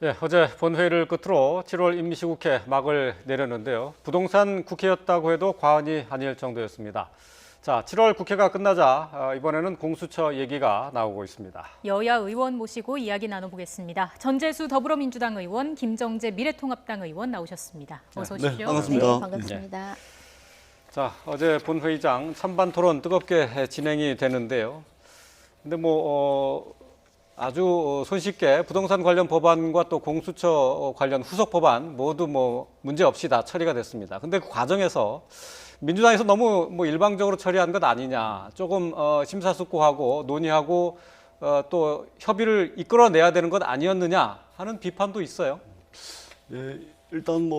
예, 어제 본회의를 끝으로 7월 임시국회 막을 내렸는데요. 부동산 국회였다고 해도 과언이 아닐 정도였습니다. 자, 7월 국회가 끝나자 이번에는 공수처 얘기가 나오고 있습니다. 여야 의원 모시고 이야기 나눠보겠습니다. 전재수 더불어민주당 의원, 김정재 미래통합당 의원 나오셨습니다. 어서 오십시오. 네, 반갑습니다. 네, 반갑습니다. 자, 어제 본회의장 찬반 토론 뜨겁게 진행이 되는데요. 근데 아주 손쉽게 부동산 관련 법안과 또 공수처 관련 후속 법안 모두 문제 없이 다 처리가 됐습니다. 근데 그 과정에서 민주당에서 너무 일방적으로 처리한 것 아니냐, 조금 심사숙고하고 논의하고 또 협의를 이끌어내야 되는 것 아니었느냐 하는 비판도 있어요. 예, 일단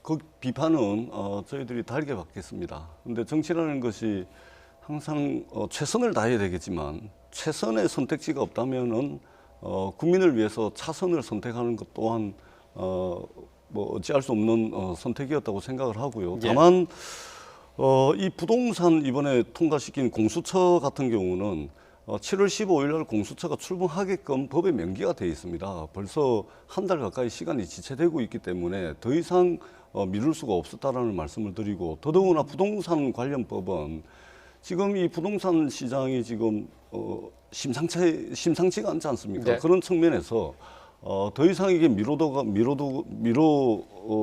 그 비판은 저희들이 달게 받겠습니다. 근데 정치라는 것이 항상 최선을 다해야 되겠지만 최선의 선택지가 없다면은 국민을 위해서 차선을 선택하는 것 또한 어찌할 수 없는 선택이었다고 생각을 하고요. 예. 다만 이 부동산 이번에 통과시킨 공수처 같은 경우는 7월 15일 날 공수처가 출범하게끔 법에 명기가 되어 있습니다. 벌써 한 달 가까이 시간이 지체되고 있기 때문에 더 이상 미룰 수가 없었다라는 말씀을 드리고, 더더구나 부동산 관련법은 지금 이 부동산 시장이 지금 심상치가 않지 않습니까? 네. 그런 측면에서 더 이상 이게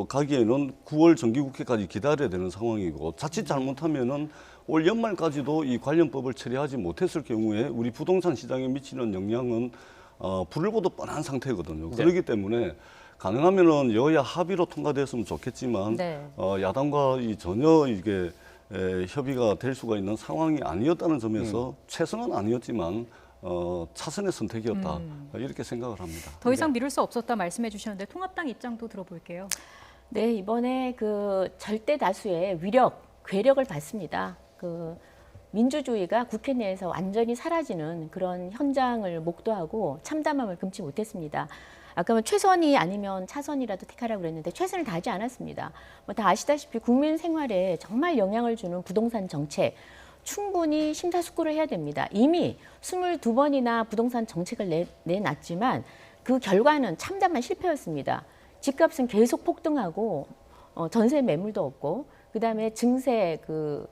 가기에는 9월 정기국회까지 기다려야 되는 상황이고, 자칫 잘못하면은 올 연말까지도 이 관련법을 처리하지 못했을 경우에 우리 부동산 시장에 미치는 영향은 불을 보듯 뻔한 상태거든요. 네. 그렇기 때문에 가능하면은 여야 합의로 통과됐으면 좋겠지만 네. 야당과 전혀 이게 협의가 될 수가 있는 상황이 아니었다는 점에서 최선은 아니었지만 차선의 선택이었다, 이렇게 생각을 합니다. 더 이상 미룰 수 없었다 말씀해 주셨는데 통합당 입장도 들어볼게요. 네, 이번에 그 절대 다수의 위력, 괴력을 봤습니다. 그 민주주의가 국회 내에서 완전히 사라지는 그런 현장을 목도하고 참담함을 금치 못했습니다. 아까 최선이 아니면 차선이라도 택하라고 그랬는데 최선을 다하지 않았습니다. 다 아시다시피 국민 생활에 정말 영향을 주는 부동산 정책, 충분히 심사숙고를 해야 됩니다. 이미 22번이나 부동산 정책을 내놨지만 그 결과는 참담한 실패였습니다. 집값은 계속 폭등하고 전세 매물도 없고, 그다음에 증세로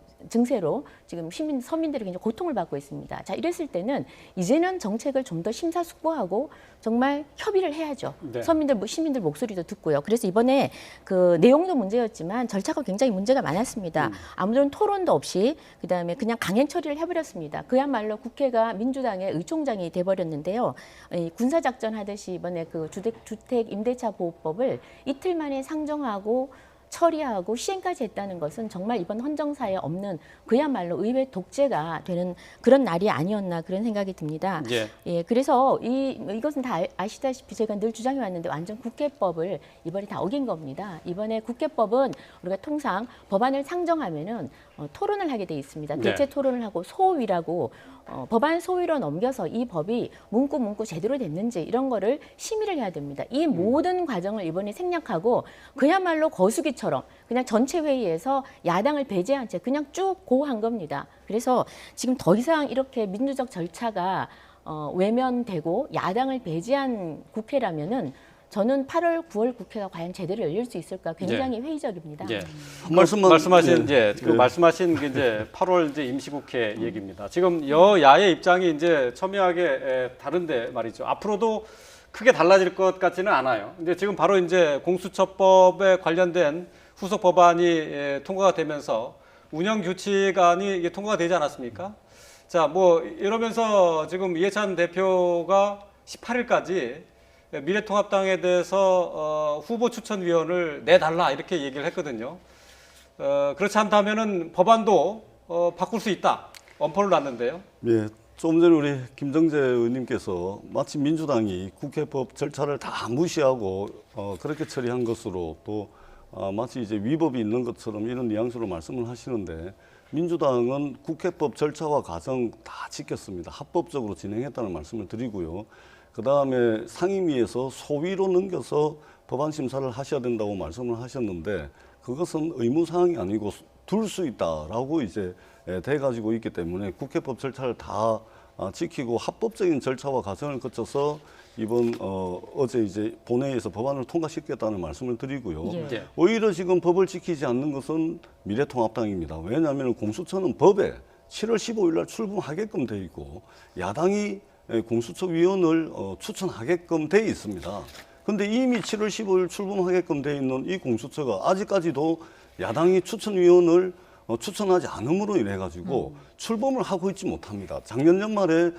지금 서민들이 굉장히 고통을 받고 있습니다. 자, 이랬을 때는 이제는 정책을 좀 더 심사숙고하고 정말 협의를 해야죠. 네. 시민들 목소리도 듣고요. 그래서 이번에 그 내용도 문제였지만 절차가 굉장히 문제가 많았습니다. 아무런 토론도 없이 그다음에 그냥 강행 처리를 해버렸습니다. 그야말로 국회가 민주당의 의총장이 돼버렸는데요. 군사작전 하듯이 이번에 그 주택 임대차 보호법을 이틀 만에 상정하고 처리하고 시행까지 했다는 것은 정말 이번 헌정사에 없는 그야말로 의회 독재가 되는 그런 날이 아니었나, 그런 생각이 듭니다. 예. 예, 그래서 이것은 다 아시다시피 제가 늘 주장해 왔는데 완전 국회법을 이번에 다 어긴 겁니다. 이번에 국회법은 우리가 통상 법안을 상정하면은 토론을 하게 돼 있습니다. 네. 대체 토론을 하고 소위라고 법안 소위로 넘겨서 이 법이 문구 제대로 됐는지 이런 거를 심의를 해야 됩니다. 이 모든 과정을 이번에 생략하고 그야말로 거수기처럼 그냥 전체 회의에서 야당을 배제한 채 그냥 쭉 고한 겁니다. 그래서 지금 더 이상 이렇게 민주적 절차가 외면되고 야당을 배제한 국회라면은 저는 8월, 9월 국회가 과연 제대로 열릴 수 있을까 굉장히 회의적입니다. 예. 한 말씀만 말씀하신 예. 말씀하신 게 이제 8월 임시국회 얘기입니다. 지금 여야의 입장이 이제 첨예하게 다른데 말이죠. 앞으로도 크게 달라질 것 같지는 않아요. 근데 지금 바로 이제 공수처법에 관련된 후속 법안이 통과가 되면서 운영 규칙안이 이게 통과가 되지 않았습니까? 자, 이러면서 지금 이해찬 대표가 18일까지 미래통합당에 대해서 후보 추천위원을 내달라 이렇게 얘기를 했거든요. 그렇지 않다면은 법안도 바꿀 수 있다, 엄포를 놨는데요. 예, 조금 전에 우리 김정재 의원님께서 마치 민주당이 국회법 절차를 다 무시하고 그렇게 처리한 것으로 또 마치 이제 위법이 있는 것처럼 이런 뉘앙스로 말씀을 하시는데, 민주당은 국회법 절차와 과정 다 지켰습니다. 합법적으로 진행했다는 말씀을 드리고요. 그다음에 상임위에서 소위로 넘겨서 법안 심사를 하셔야 된다고 말씀을 하셨는데, 그것은 의무사항이 아니고 둘 수 있다라고 이제 돼 가지고 있기 때문에 국회법 절차를 다 지키고 합법적인 절차와 과정을 거쳐서 이번 어제 이제 본회의에서 법안을 통과시켰다는 말씀을 드리고요. 예. 예. 오히려 지금 법을 지키지 않는 것은 미래통합당입니다. 왜냐하면 공수처는 법에 7월 15일 날 출범하게끔 돼 있고 야당이 공수처 위원을 추천하게끔 돼 있습니다. 근데 이미 7월 15일 출범하게끔 돼 있는 이 공수처가 아직까지도 야당이 추천위원을 추천하지 않음으로 인해 가지고 출범을 하고 있지 못합니다. 작년 연말에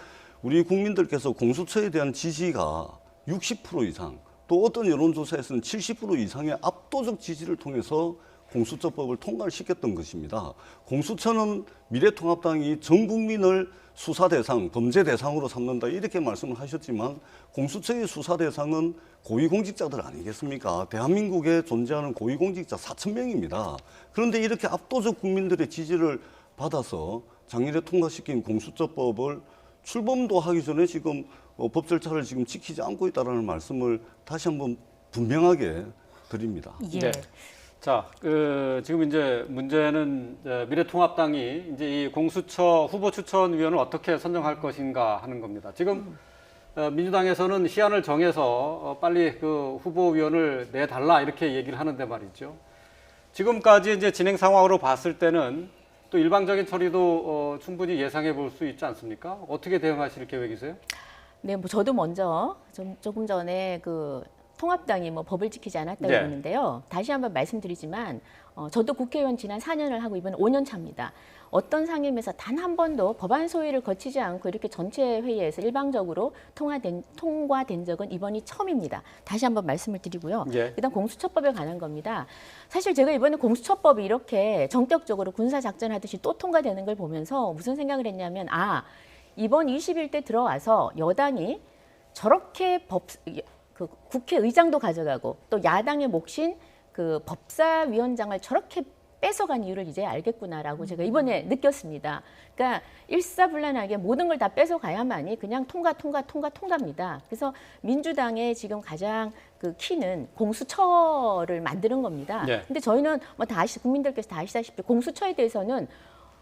우리 국민들께서 공수처에 대한 지지가 60% 이상, 또 어떤 여론조사에서는 70% 이상의 압도적 지지를 통해서 공수처법을 통과를 시켰던 것입니다. 공수처는 미래통합당이 전 국민을 수사 대상, 범죄 대상으로 삼는다 이렇게 말씀을 하셨지만 공수처의 수사 대상은 고위공직자들 아니겠습니까? 대한민국에 존재하는 고위공직자 4,000명입니다. 그런데 이렇게 압도적 국민들의 지지를 받아서 작년에 통과시킨 공수처법을 출범도 하기 전에 지금 법 절차를 지금 지키지 않고 있다는 말씀을 다시 한번 분명하게 드립니다. 예. 네. 자, 지금 이제 문제는 미래통합당이 이제 이 공수처 후보 추천위원을 어떻게 선정할 것인가 하는 겁니다. 지금 민주당에서는 시한을 정해서 빨리 그 후보위원을 내달라 이렇게 얘기를 하는데 말이죠. 지금까지 이제 진행 상황으로 봤을 때는 또 일방적인 처리도 충분히 예상해 볼 수 있지 않습니까? 어떻게 대응하실 계획이세요? 네, 뭐 저도 먼저 조금 전에 그 통합당이 뭐 법을 지키지 않았다고 네. 그러는데요. 다시 한번 말씀드리지만 저도 국회의원 지난 4년을 하고 이번 5년 차입니다. 어떤 상임에서 단 한 번도 법안 소위를 거치지 않고 이렇게 전체 회의에서 일방적으로 통과된 적은 이번이 처음입니다. 다시 한번 말씀을 드리고요. 예. 그다음 공수처법에 관한 겁니다. 사실 제가 이번에 공수처법이 이렇게 전격적으로 군사작전하듯이 또 통과되는 걸 보면서 무슨 생각을 했냐면 이번 21대 들어와서 여당이 저렇게 그 국회의장도 가져가고 또 야당의 몫인 그 법사위원장을 저렇게 뺏어간 이유를 이제 알겠구나라고 제가 이번에 느꼈습니다. 그러니까 일사불란하게 모든 걸 다 뺏어가야만이 그냥 통과입니다. 그래서 민주당의 지금 가장 그 키는 공수처를 만드는 겁니다. 네. 근데 저희는 뭐 국민들께서 다 아시다시피 공수처에 대해서는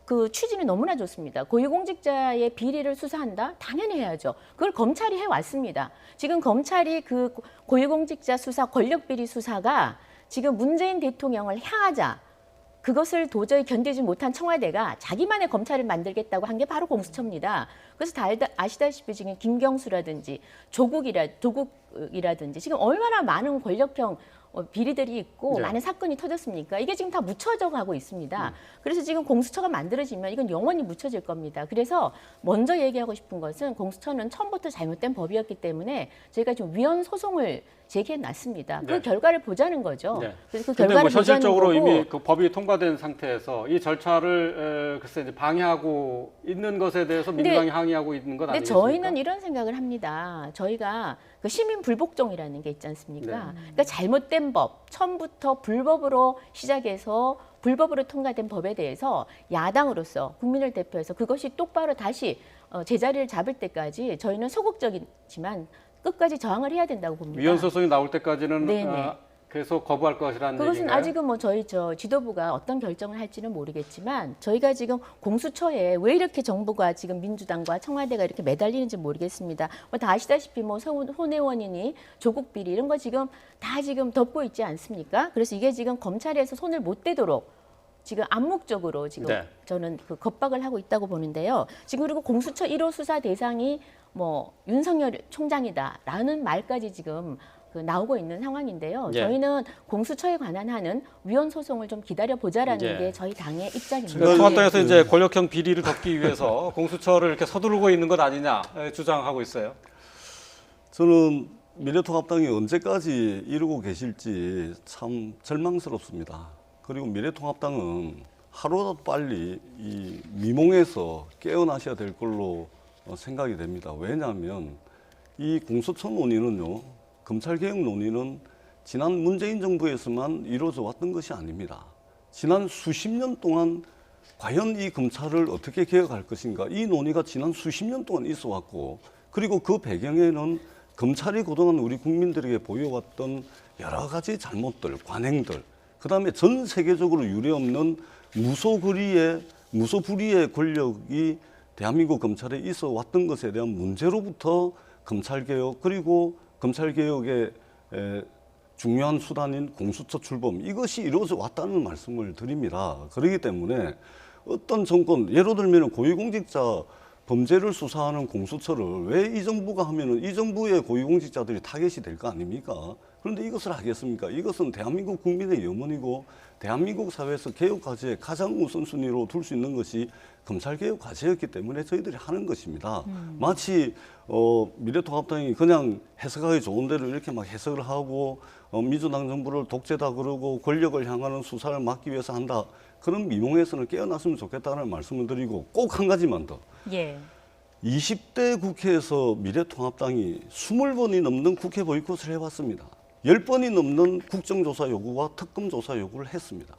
그 취지는 너무나 좋습니다. 고위공직자의 비리를 수사한다? 당연히 해야죠. 그걸 검찰이 해왔습니다. 지금 검찰이 그 고위공직자 수사, 권력비리 수사가 지금 문재인 대통령을 향하자 그것을 도저히 견디지 못한 청와대가 자기만의 검찰을 만들겠다고 한 게 바로 공수처입니다. 그래서 다 아시다시피 지금 김경수라든지 조국이라든지 지금 얼마나 많은 권력형 비리들이 있고 네. 많은 사건이 터졌습니까? 이게 지금 다 묻혀져 가고 있습니다. 그래서 지금 공수처가 만들어지면 이건 영원히 묻혀질 겁니다. 그래서 먼저 얘기하고 싶은 것은 공수처는 처음부터 잘못된 법이었기 때문에 저희가 지금 위헌 소송을 제기해 놨습니다. 그 네. 결과를 보자는 거죠. 네. 그래서 그 근데 결과를 뭐 현실적으로 보자는 거고 이미 그 법이 통과된 상태에서 이 절차를 글쎄 이제 방해하고 있는 것에 대해서 근데- 민주당이 항의하고 있는 건 근데 아니겠습니까? 저희는 이런 생각을 합니다. 저희가 그 시민 불복종이라는 게 있지 않습니까? 그러니까 잘못된 법, 처음부터 불법으로 시작해서 불법으로 통과된 법에 대해서 야당으로서 국민을 대표해서 그것이 똑바로 다시 제자리를 잡을 때까지 저희는 소극적이지만 끝까지 저항을 해야 된다고 봅니다. 위헌 소송이 나올 때까지는 네네. 계속 거부할 것이라는 그것은 얘기인가요? 아직은 뭐 저희 지도부가 어떤 결정을 할지는 모르겠지만 저희가 지금 공수처에 왜 이렇게 정부가 지금 민주당과 청와대가 이렇게 매달리는지 모르겠습니다. 뭐 다 아시다시피 뭐 손혜원이니 조국 비리 이런 거 지금 다 지금 덮고 있지 않습니까? 그래서 이게 지금 검찰에서 손을 못 대도록 지금 암묵적으로 지금 네. 저는 그 겁박을 하고 있다고 보는데요. 지금 그리고 공수처 1호 수사 대상이 뭐 윤석열 총장이다라는 말까지 지금 그 나오고 있는 상황인데요. 예. 저희는 공수처에 관한 하는 위헌 소송을 좀 기다려 보자라는 예. 게 저희 당의 입장입니다. 그 통합당에서 이제 권력형 비리를 덮기 위해서 공수처를 이렇게 서두르고 있는 것 아니냐 주장하고 있어요. 저는 미래통합당이 언제까지 이러고 계실지 참 절망스럽습니다. 그리고 미래통합당은 하루라도 빨리 이 미몽에서 깨어나셔야 될 걸로 생각이 됩니다. 왜냐하면 이 공수처 논의는요, 검찰개혁 논의는 지난 문재인 정부에서만 이루어져 왔던 것이 아닙니다. 지난 수십 년 동안 과연 이 검찰을 어떻게 개혁할 것인가, 이 논의가 지난 수십 년 동안 있어 왔고, 그리고 그 배경에는 검찰이 그동안 우리 국민들에게 보여왔던 여러 가지 잘못들, 관행들, 그 다음에 전 세계적으로 유례없는 무소불위의 권력이 대한민국 검찰에 있어 왔던 것에 대한 문제로부터 검찰개혁 그리고 검찰개혁의 중요한 수단인 공수처 출범 이것이 이루어져 왔다는 말씀을 드립니다. 그렇기 때문에 어떤 정권 예를 들면 고위공직자 범죄를 수사하는 공수처를 왜 이 정부가 하면은 이 정부의 고위공직자들이 타겟이 될 거 아닙니까? 그런데 이것을 하겠습니까? 이것은 대한민국 국민의 염원이고 대한민국 사회에서 개혁 과제에 가장 우선순위로 둘 수 있는 것이 검찰개혁 과제였기 때문에 저희들이 하는 것입니다. 마치 미래통합당이 그냥 해석하기 좋은 대로 이렇게 막 해석을 하고 민주당 정부를 독재다 그러고 권력을 향하는 수사를 막기 위해서 한다. 그런 미몽에서는 깨어났으면 좋겠다는 말씀을 드리고 꼭 한 가지만 더. 예. 20대 국회에서 미래통합당이 20번이 넘는 국회 보이콧을 해왔습니다. 10번이 넘는 국정조사 요구와 특검조사 요구를 했습니다.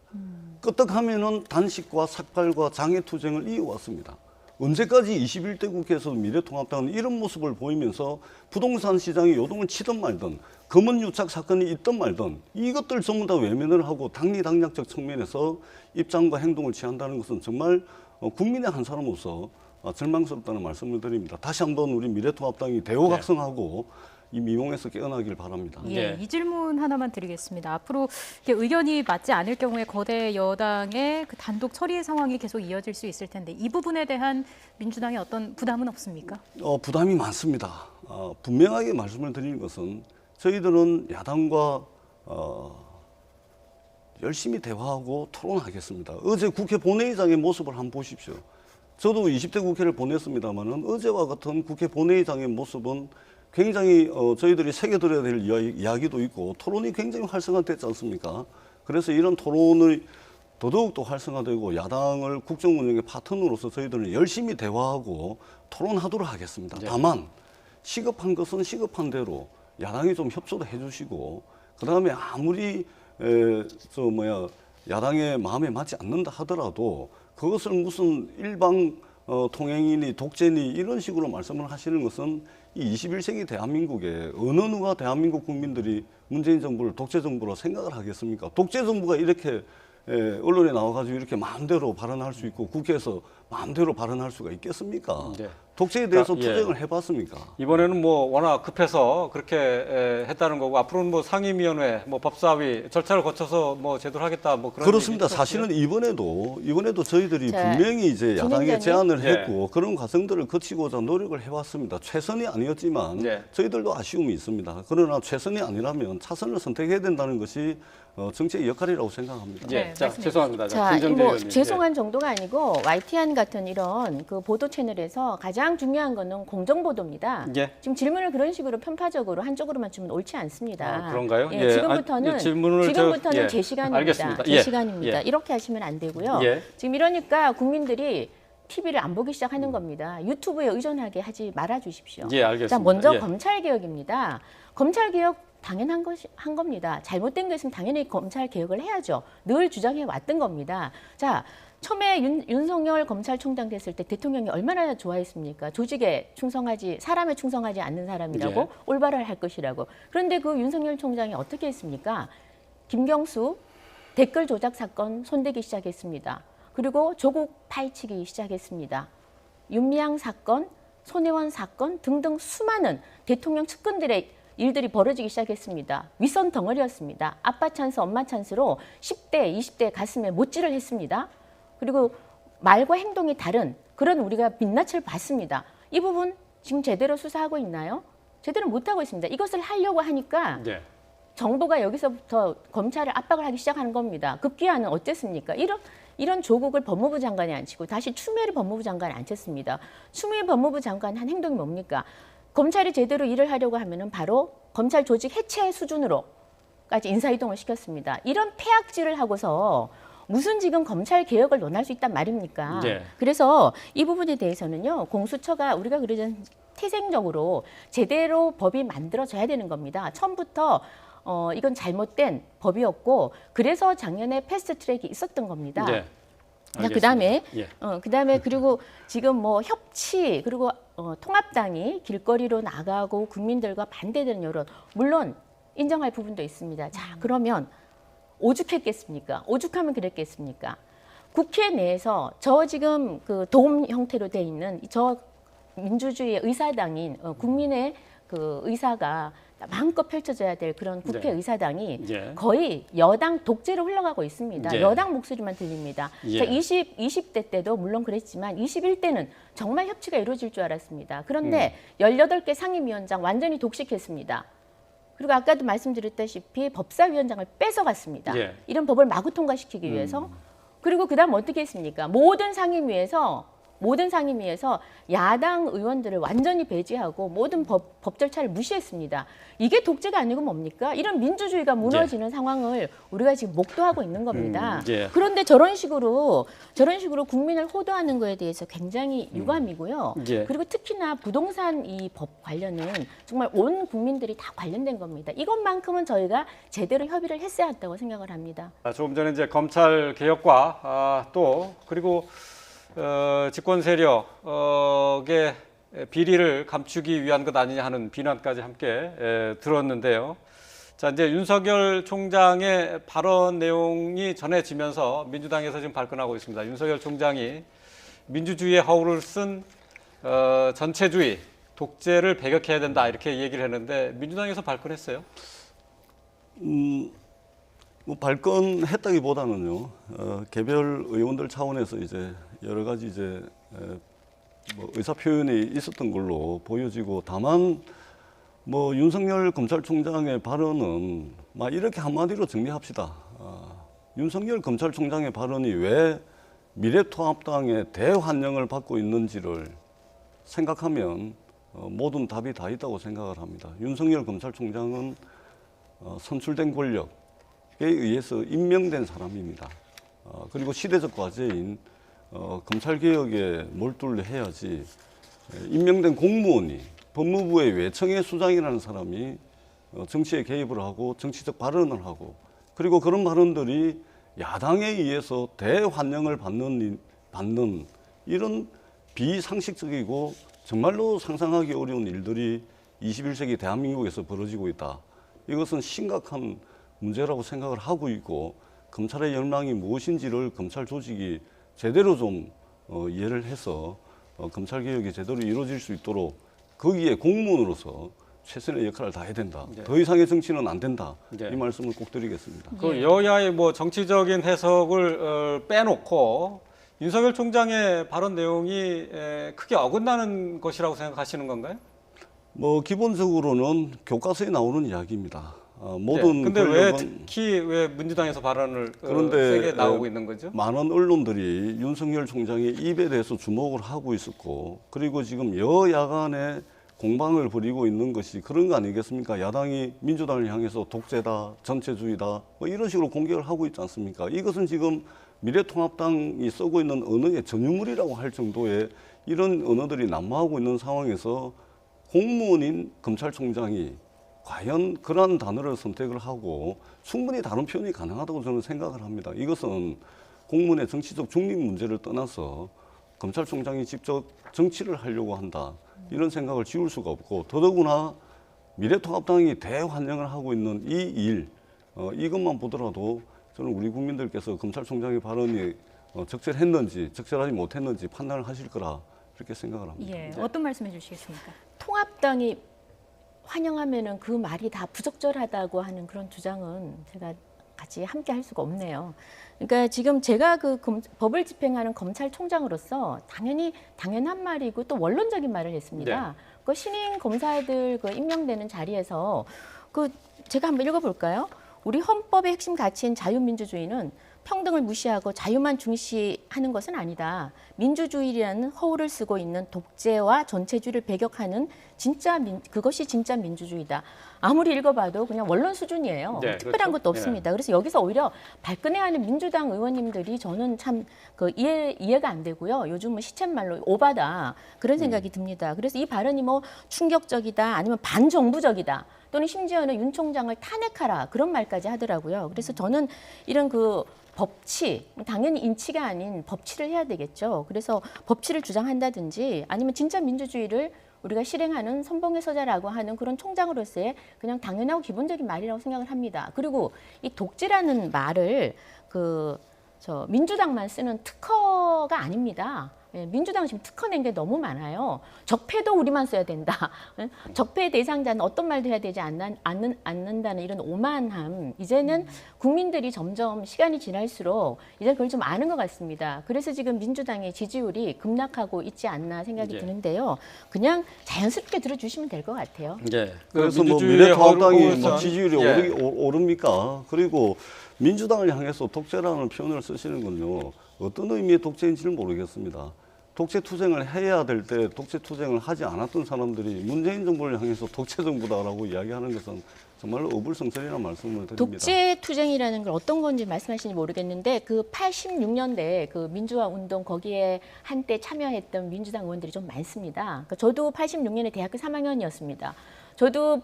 끄떡하면은 단식과 삭발과 장애투쟁을 이어왔습니다. 언제까지 21대 국회에서도 미래통합당은 이런 모습을 보이면서 부동산 시장이 요동을 치든 말든 검언유착 사건이 있든 말든 이것들 전부 다 외면을 하고 당리당략적 측면에서 입장과 행동을 취한다는 것은 정말 국민의 한 사람으로서 절망스럽다는 말씀을 드립니다. 다시 한번 우리 미래통합당이 대호각성하고 이 미몽에서 깨어나길 바랍니다. 예, 이 질문 하나만 드리겠습니다. 앞으로 이렇게 의견이 맞지 않을 경우에 거대 여당의 그 단독 처리 상황이 계속 이어질 수 있을 텐데 이 부분에 대한 민주당의 어떤 부담은 없습니까? 부담이 많습니다. 분명하게 말씀을 드리는 것은 저희들은 야당과 열심히 대화하고 토론하겠습니다. 어제 국회 본회의장의 모습을 한번 보십시오. 저도 20대 국회를 보냈습니다마는 어제와 같은 국회 본회의장의 모습은 굉장히 저희들이 새겨들어야 될 이야기도 있고 토론이 굉장히 활성화됐지 않습니까? 그래서 이런 토론을 더더욱더 활성화되고 야당을 국정 운영의 파트너로서 저희들은 열심히 대화하고 토론하도록 하겠습니다. 네. 다만 시급한 것은 시급한 대로 야당이 좀 협조도 해주시고 그다음에 아무리 야당의 마음에 맞지 않는다 하더라도 그것을 무슨 일방 통행이니 독재니 이런 식으로 말씀을 하시는 것은 이 21세기 대한민국에 어느 누가 대한민국 국민들이 문재인 정부를 독재 정부로 생각을 하겠습니까? 독재 정부가 이렇게 언론에 나와가지고 이렇게 마음대로 발언할 수 있고 국회에서 마음대로 발언할 수가 있겠습니까? 네. 독재에 대해서 그러니까, 투쟁을 해봤습니까? 이번에는 뭐 워낙 급해서 그렇게 했다는 거고 앞으로는 뭐 상임위원회, 뭐 법사위 절차를 거쳐서 뭐 제도를 하겠다 뭐 그런 그렇습니다. 얘기죠. 사실은 이번에도 저희들이 자, 분명히 이제 야당에 진행자님. 제안을 예. 했고 그런 과정들을 거치고자 노력을 해왔습니다. 최선이 아니었지만 예. 저희들도 아쉬움이 있습니다. 그러나 최선이 아니라면 차선을 선택해야 된다는 것이 정치의 역할이라고 생각합니다. 예, 네, 자 말씀해 죄송합니다. 자, 김정재 뭐 의원님. 죄송한 정도가 아니고 YTN 같은 이런 그 보도 채널에서 가장 중요한 거는 공정 보도입니다. 예. 지금 질문을 그런 식으로 편파적으로 한쪽으로만 주면 옳지 않습니다. 그런가요? 예, 지금부터는 질문을 제 시간입니다. 알겠습니다. 제 예. 시간입니다. 예. 이렇게 하시면 안 되고요. 예. 지금 이러니까 국민들이 TV를 안 보기 시작하는 겁니다. 유튜브에 의존하게 하지 말아 주십시오. 예, 알겠습니다. 자, 먼저 예. 검찰 개혁입니다. 검찰 개혁 당연한 한 겁니다. 잘못된 거 있으면 당연히 검찰 개혁을 해야죠. 늘 주장해 왔던 겁니다. 자, 처음에 윤석열 검찰총장 됐을 때 대통령이 얼마나 좋아했습니까? 조직에 충성하지, 사람에 충성하지 않는 사람이라고 예. 올바를 할 것이라고. 그런데 그 윤석열 총장이 어떻게 했습니까? 김경수 댓글 조작 사건 손대기 시작했습니다. 그리고 조국 파헤치기 시작했습니다. 윤미향 사건, 손혜원 사건 등등 수많은 대통령 측근들의 일들이 벌어지기 시작했습니다. 윗선 덩어리였습니다. 아빠 찬스, 엄마 찬스로 10대, 20대 가슴에 못질을 했습니다. 그리고 말과 행동이 다른 그런 우리가 민낯을 봤습니다. 이 부분 지금 제대로 수사하고 있나요? 제대로 못하고 있습니다. 이것을 하려고 하니까 예. 정부가 여기서부터 검찰을 압박을 하기 시작하는 겁니다. 급기야는 어땠습니까? 이런 조국을 법무부 장관에 앉히고 다시 추미애 법무부 장관에 앉혔습니다. 추미애 법무부 장관 한 행동이 뭡니까? 검찰이 제대로 일을 하려고 하면은 바로 검찰 조직 해체 수준으로까지 인사이동을 시켰습니다. 이런 폐악질을 하고서 무슨 지금 검찰 개혁을 논할 수 있단 말입니까? 네. 그래서 이 부분에 대해서는요, 공수처가 우리가 그러던 태생적으로 제대로 법이 만들어져야 되는 겁니다. 처음부터 이건 잘못된 법이었고 그래서 작년에 패스트 트랙이 있었던 겁니다. 네. 자, 그다음에 예. 그다음에 그리고 지금 뭐 협치 그리고 통합당이 길거리로 나가고 국민들과 반대되는 여론 물론 인정할 부분도 있습니다. 자, 그러면 오죽했겠습니까? 오죽하면 그랬겠습니까? 국회 내에서 저 지금 그 도움 형태로 돼 있는 저 민주주의의 의사당인 국민의 그 의사가 마음껏 펼쳐져야 될 그런 국회 네. 의사당이 예. 거의 여당 독재로 흘러가고 있습니다. 예. 여당 목소리만 들립니다. 예. 자, 20대 때도 물론 그랬지만 21대는 정말 협치가 이루어질 줄 알았습니다. 그런데 18개 상임위원장 완전히 독식했습니다. 그리고 아까도 말씀드렸다시피 법사위원장을 뺏어갔습니다. 예. 이런 법을 마구 통과시키기 위해서. 그리고 그다음 어떻게 했습니까? 모든 상임위에서 야당 의원들을 완전히 배제하고 모든 법 절차를 무시했습니다. 이게 독재가 아니고 뭡니까? 이런 민주주의가 무너지는 상황을 우리가 지금 목도하고 있는 겁니다. 예. 그런데 저런 식으로 국민을 호도하는 거에 대해서 굉장히 유감이고요. 예. 그리고 특히나 부동산 이 법 관련은 정말 온 국민들이 다 관련된 겁니다. 이것만큼은 저희가 제대로 협의를 했어야 한다고 생각을 합니다. 조금 전에 이제 검찰 개혁과 또 그리고 집권 세력의 비리를 감추기 위한 것 아니냐 하는 비난까지 함께 들었는데요. 자, 이제 윤석열 총장의 발언 내용이 전해지면서 민주당에서 지금 발끈하고 있습니다. 윤석열 총장이 민주주의의 허울을 쓴 전체주의, 독재를 배격해야 된다 이렇게 얘기를 했는데 민주당에서 발끈했어요? 뭐 발끈했다기보다는요, 개별 의원들 차원에서 이제 여러 가지 이제 뭐 의사 표현이 있었던 걸로 보여지고, 다만 뭐 윤석열 검찰총장의 발언은 막 이렇게 한마디로 정리합시다. 윤석열 검찰총장의 발언이 왜 미래통합당의 대환영을 받고 있는지를 생각하면 모든 답이 다 있다고 생각을 합니다. 윤석열 검찰총장은 선출된 권력에 의해서 임명된 사람입니다. 그리고 시대적 과제인 검찰개혁에 몰두를 해야지, 임명된 공무원이 법무부의 외청의 수장이라는 사람이 정치에 개입을 하고 정치적 발언을 하고, 그리고 그런 발언들이 야당에 의해서 대환영을 받는 이런 비상식적이고 정말로 상상하기 어려운 일들이 21세기 대한민국에서 벌어지고 있다. 이것은 심각한 문제라고 생각을 하고 있고, 검찰의 역량이 무엇인지를 검찰 조직이 제대로 좀 이해를 해서 검찰개혁이 제대로 이루어질 수 있도록 거기에 공무원으로서 최선의 역할을 다해야 된다. 네. 더 이상의 정치는 안 된다. 네. 이 말씀을 꼭 드리겠습니다. 그 여야의 뭐 정치적인 해석을 빼놓고 윤석열 총장의 발언 내용이 크게 어긋나는 것이라고 생각하시는 건가요? 뭐 기본적으로는 교과서에 나오는 이야기입니다. 모든 근데 왜 권력은, 특히 왜 민주당에서 발언을 그런데 세게 나오고 있는 거죠? 많은 언론들이 윤석열 총장의 입에 대해서 주목을 하고 있었고, 그리고 지금 여야 간의 공방을 벌이고 있는 것이 그런 거 아니겠습니까? 야당이 민주당을 향해서 독재다, 전체주의다, 뭐 이런 식으로 공격을 하고 있지 않습니까? 이것은 지금 미래통합당이 쓰고 있는 언어의 전유물이라고 할 정도의 이런 언어들이 난무하고 있는 상황에서 공무원인 검찰총장이 과연 그러한 단어를 선택을 하고 충분히 다른 표현이 가능하다고 저는 생각을 합니다. 이것은 공무원의 정치적 중립 문제를 떠나서 검찰총장이 직접 정치를 하려고 한다, 이런 생각을 지울 수가 없고, 더더구나 미래통합당이 대환영을 하고 있는 이 일, 이것만 보더라도 저는 우리 국민들께서 검찰총장의 발언이 적절했는지 적절하지 못했는지 판단을 하실 거라 이렇게 생각을 합니다. 예, 어떤 말씀해 주시겠습니까? 통합당이 환영하면은 그 말이 다 부적절하다고 하는 그런 주장은 제가 같이 함께 할 수가 없네요. 그러니까 지금 제가 그 법을 집행하는 검찰총장으로서 당연한 말이고 또 원론적인 말을 했습니다. 네. 그 신임 검사들 그 임명되는 자리에서 그 제가 한번 읽어볼까요? 우리 헌법의 핵심 가치인 자유민주주의는 평등을 무시하고 자유만 중시하는 것은 아니다. 민주주의라는 허울을 쓰고 있는 독재와 전체주의를 배격하는 그것이 진짜 민주주의다. 아무리 읽어봐도 그냥 원론 수준이에요. 네, 특별한 그렇죠. 것도 없습니다. 그래서 여기서 오히려 발끈해하는 민주당 의원님들이 저는 참 이해가 안 되고요. 요즘은 시쳇말로 오바다, 그런 생각이 듭니다. 그래서 이 발언이 뭐 충격적이다, 아니면 반정부적이다, 또는 심지어는 윤 총장을 탄핵하라, 그런 말까지 하더라고요. 그래서 저는 이런 그 법치, 당연히 인치가 아닌 법치를 해야 되겠죠. 그래서 법치를 주장한다든지 아니면 진짜 민주주의를 우리가 실행하는 선봉의 서자라고 하는 그런 총장으로서의 그냥 당연하고 기본적인 말이라고 생각을 합니다. 그리고 이 독재라는 말을 저 민주당만 쓰는 특허가 아닙니다. 예, 민주당 지금 특허 낸 게 너무 많아요. 적폐도 우리만 써야 된다. 예? 적폐 대상자는 어떤 말도 해야 되지 않는다는 이런 오만함. 이제는 국민들이 점점 시간이 지날수록 이제 그걸 좀 아는 것 같습니다. 그래서 지금 민주당의 지지율이 급락하고 있지 않나 생각이 예. 드는데요. 그냥 자연스럽게 들어주시면 될 것 같아요. 예. 그래서 뭐 민주주의의 미래통합당이 뭐 허물고에선- 지지율이 예. 오릅니까? 그리고 민주당을 향해서 독재라는 표현을 쓰시는 건요. 어떤 의미의 독재인지는 모르겠습니다. 독재 투쟁을 해야 될 때 독재 투쟁을 하지 않았던 사람들이 문재인 정부를 향해서 독재 정부다라고 이야기하는 것은 정말로 어불성설이라는 말씀을 드립니다. 독재 투쟁이라는 걸 어떤 건지 말씀하시는지 모르겠는데 그 86년대 그 민주화 운동 거기에 한때 참여했던 민주당 의원들이 좀 많습니다. 그러니까 저도 86년에 대학교 3학년이었습니다. 저도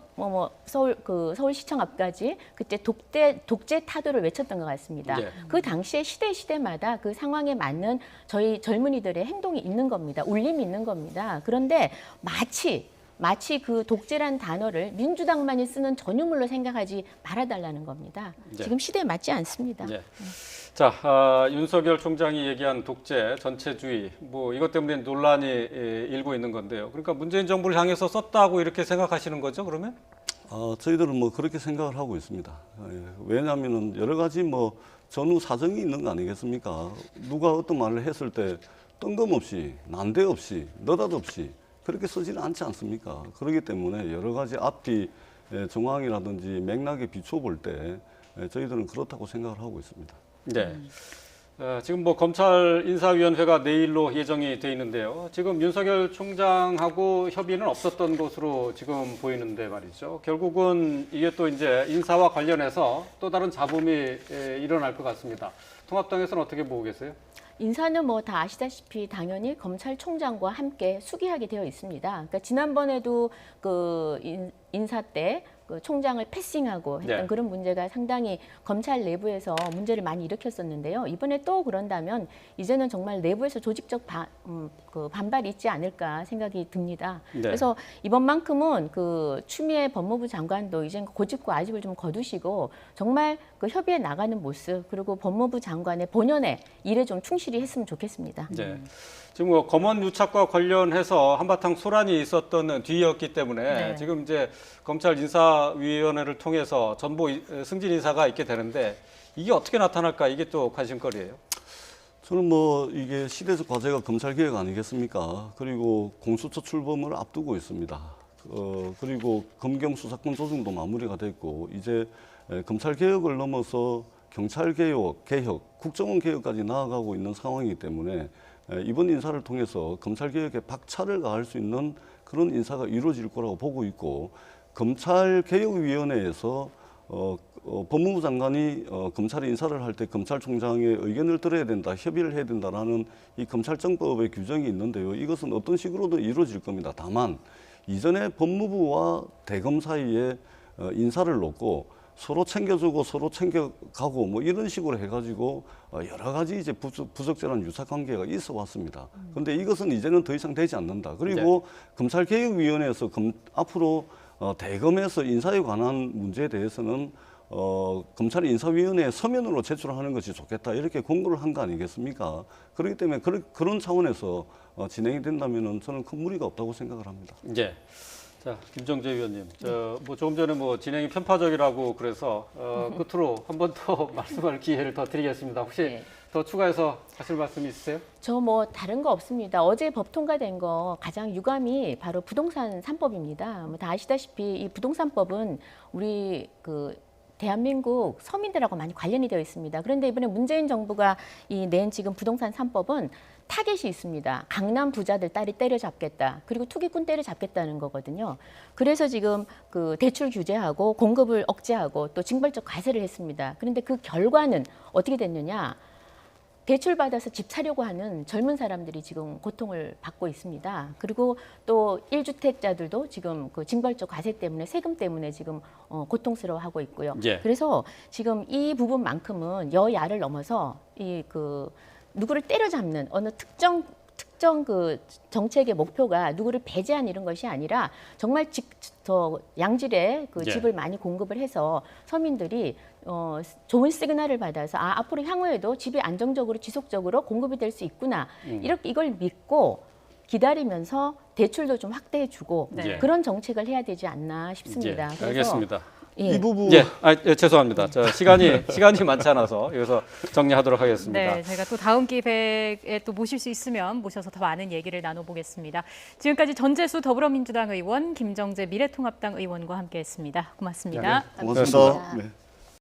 서울시청 앞까지 그때 독재 타도를 외쳤던 것 같습니다. 예. 그 당시에 시대마다 그 상황에 맞는 저희 젊은이들의 행동이 있는 겁니다. 울림이 있는 겁니다. 그런데 마치 그 독재란 단어를 민주당만이 쓰는 전유물로 생각하지 말아달라는 겁니다. 네. 지금 시대에 맞지 않습니다. 예. 자, 윤석열 총장이 얘기한 독재, 전체주의, 뭐 이것 때문에 논란이 일고 있는 건데요. 그러니까 문재인 정부를 향해서 썼다고 이렇게 생각하시는 거죠, 그러면? 저희들은 뭐 그렇게 생각을 하고 있습니다. 왜냐하면은 여러 가지 뭐 전후 사정이 있는 거 아니겠습니까? 누가 어떤 말을 했을 때 뜬금없이, 난데없이, 느닷없이 그렇게 쓰지는 않지 않습니까? 그렇기 때문에 여러 가지 앞뒤 정황이라든지 맥락에 비춰볼 때 저희들은 그렇다고 생각을 하고 있습니다. 네. 지금 뭐 검찰 인사위원회가 내일로 예정이 돼 있는데요. 지금 윤석열 총장하고 협의는 없었던 것으로 지금 보이는데 말이죠. 결국은 이게 또 이제 인사와 관련해서 또 다른 잡음이 일어날 것 같습니다. 통합당에서는 어떻게 보고 계세요? 인사는 뭐 다 아시다시피 당연히 검찰총장과 함께 수기하게 되어 있습니다. 그러니까 지난번에도 그 인사 때 그 총장을 패싱하고 했던 네. 그런 문제가 상당히 검찰 내부에서 문제를 많이 일으켰었는데요. 이번에 또 그런다면 이제는 정말 내부에서 조직적 그 반발이 있지 않을까 생각이 듭니다. 네. 그래서 이번만큼은 그 추미애 법무부 장관도 이제 고집과 아집을 좀 거두시고 정말 그 협의에 나가는 모습 그리고 법무부 장관의 본연의 일에 좀 충실히 했으면 좋겠습니다. 네. 지금 뭐 검언 유착과 관련해서 한바탕 소란이 있었던 뒤였기 때문에 네. 지금 이제 검찰 인사위원회를 통해서 전보 승진 인사가 있게 되는데 이게 어떻게 나타날까 이게 또 관심거리예요. 저는 뭐 이게 시대적 과제가 검찰 개혁 아니겠습니까? 그리고 공수처 출범을 앞두고 있습니다. 그리고 검경 수사권 조정도 마무리가 됐고 이제 검찰 개혁을 넘어서 경찰 개혁, 국정원 개혁까지 나아가고 있는 상황이기 때문에 이번 인사를 통해서 검찰 개혁에 박차를 가할 수 있는 그런 인사가 이루어질 거라고 보고 있고 검찰개혁위원회에서 법무부 장관이 검찰 인사를 할 때 검찰총장의 의견을 들어야 된다, 협의를 해야 된다라는 이 검찰정법의 규정이 있는데요. 이것은 어떤 식으로든 이루어질 겁니다. 다만 이전에 법무부와 대검 사이에 인사를 놓고 서로 챙겨주고 서로 챙겨가고 뭐 이런 식으로 해가지고 여러 가지 이제 부적절한 유사관계가 있어 왔습니다. 그런데 이것은 이제는 더 이상 되지 않는다. 그리고 검찰개혁위원회에서 앞으로 대검에서 인사에 관한 문제에 대해서는 검찰 인사위원회에 서면으로 제출하는 것이 좋겠다 이렇게 공고를 한 거 아니겠습니까? 그렇기 때문에 그런 차원에서 진행이 된다면은 저는 큰 무리가 없다고 생각을 합니다. 예. 자, 김정재 위원님, 뭐 조금 전에 뭐 진행이 편파적이라고 그래서 끝으로 한 번 더 말씀할 기회를 더 드리겠습니다. 혹시 네. 더 추가해서 하실 말씀 있으세요? 저 뭐 다른 거 없습니다. 어제 법 통과된 거 가장 유감이 바로 부동산 3법입니다. 뭐 다 아시다시피 이 부동산법은 우리 그 대한민국 서민들하고 많이 관련이 되어 있습니다. 그런데 이번에 문재인 정부가 낸 지금 부동산 3법은 타겟이 있습니다. 강남 부자들 딸이 때려잡겠다. 그리고 투기꾼 때려잡겠다는 거거든요. 그래서 지금 그 대출 규제하고 공급을 억제하고 또 징벌적 과세를 했습니다. 그런데 그 결과는 어떻게 됐느냐? 대출 받아서 집 사려고 하는 젊은 사람들이 지금 고통을 받고 있습니다. 그리고 또 1주택자들도 지금 그 징벌적 과세 때문에 세금 때문에 지금 고통스러워하고 있고요. 예. 그래서 지금 이 부분만큼은 여야를 넘어서 누구를 때려잡는 어느 특정 특정 그 정책의 목표가 누구를 배제한 이런 것이 아니라 정말 더 양질의 그 예. 집을 많이 공급을 해서 서민들이 좋은 시그널을 받아서 앞으로 향후에도 집이 안정적으로 지속적으로 공급이 될 수 있구나. 이렇게 이걸 믿고 기다리면서 대출도 좀 확대해주고 네. 그런 정책을 해야 되지 않나 싶습니다. 예, 그래서 알겠습니다. 예. 이 부분 죄송합니다. 저 시간이 많지 않아서 여기서 정리하도록 하겠습니다. 네, 저희가 또 다음 기회에 또 모실 수 있으면 모셔서 더 많은 얘기를 나눠보겠습니다. 지금까지 전재수 더불어민주당 의원, 김정재 미래통합당 의원과 함께했습니다. 고맙습니다. 네, 고맙습니다. 네.